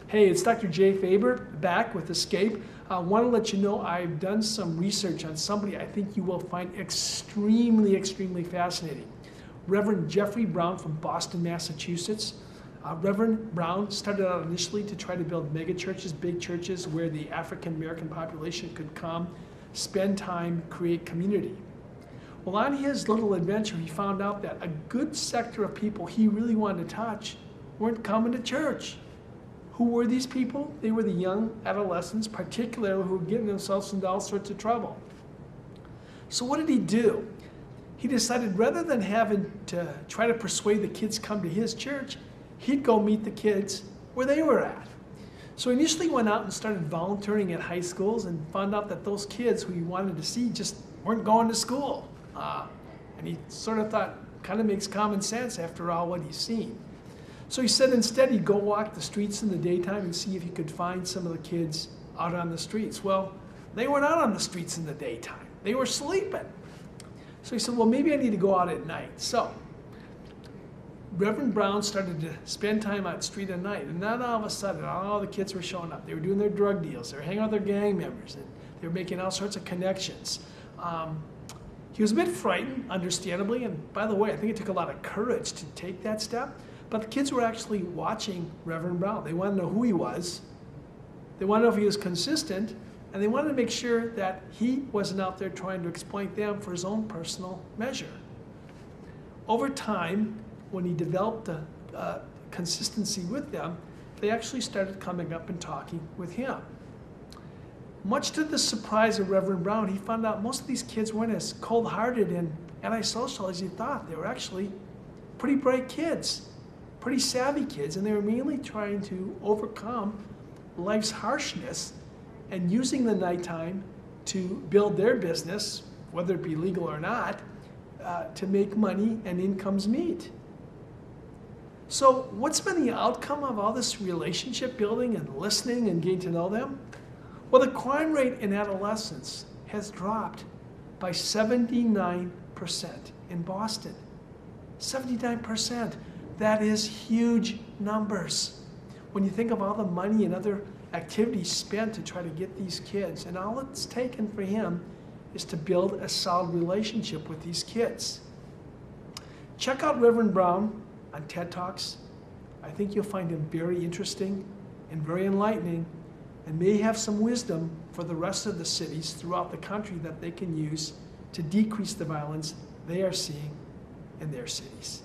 Hey, it's Dr. Jay Faber back with Escape. I want to let you know I've done some research on somebody I think you will find extremely fascinating. Reverend Jeffrey Brown from Boston, Massachusetts. Reverend Brown started out initially to try to build mega churches, big churches where the African American population could come, spend time, create community. Well, on his little adventure, he found out that a good sector of people he really wanted to touch weren't coming to church. Who were these people? They were the young adolescents, particularly who were getting themselves into all sorts of trouble. So what did he do? He decided rather than having to try to persuade the kids to come to his church, he'd go meet the kids where they were at. So he initially went out and started volunteering at high schools and found out that those kids who he wanted to see just weren't going to school. And he sort of thought, kind of makes common sense after all what he's seen. So he said instead he'd go walk the streets in the daytime and see if he could find some of the kids out on the streets. Well, they weren't out on the streets in the daytime. They were sleeping. So he said, well, maybe I need to go out at night. So Reverend Brown started to spend time out street at night. And then all of a sudden, all the kids were showing up. They were doing their drug deals. They were hanging out with their gang members. And they were making all sorts of connections. He was a bit frightened, understandably. And by the way, I think it took a lot of courage to take that step. But the kids were actually watching Reverend Brown. They wanted to know who he was. They wanted to know if he was consistent. And they wanted to make sure that he wasn't out there trying to exploit them for his own personal measure. Over time, when he developed a consistency with them, they actually started coming up and talking with him. Much to the surprise of Reverend Brown, he found out most of these kids weren't as cold-hearted and antisocial as he thought. They were actually pretty bright kids. Pretty savvy kids, and they were mainly trying to overcome life's harshness and using the nighttime to build their business, whether it be legal or not, to make money and incomes meet. So what's been the outcome of all this relationship building and listening and getting to know them? Well, the crime rate in adolescence has dropped by 79% in Boston. 79%. That is huge numbers. When you think of all the money and other activities spent to try to get these kids, and all it's taken for him is to build a solid relationship with these kids. Check out Reverend Brown on TED Talks. I think you'll find him very interesting and very enlightening, and may have some wisdom for the rest of the cities throughout the country that they can use to decrease the violence they are seeing in their cities.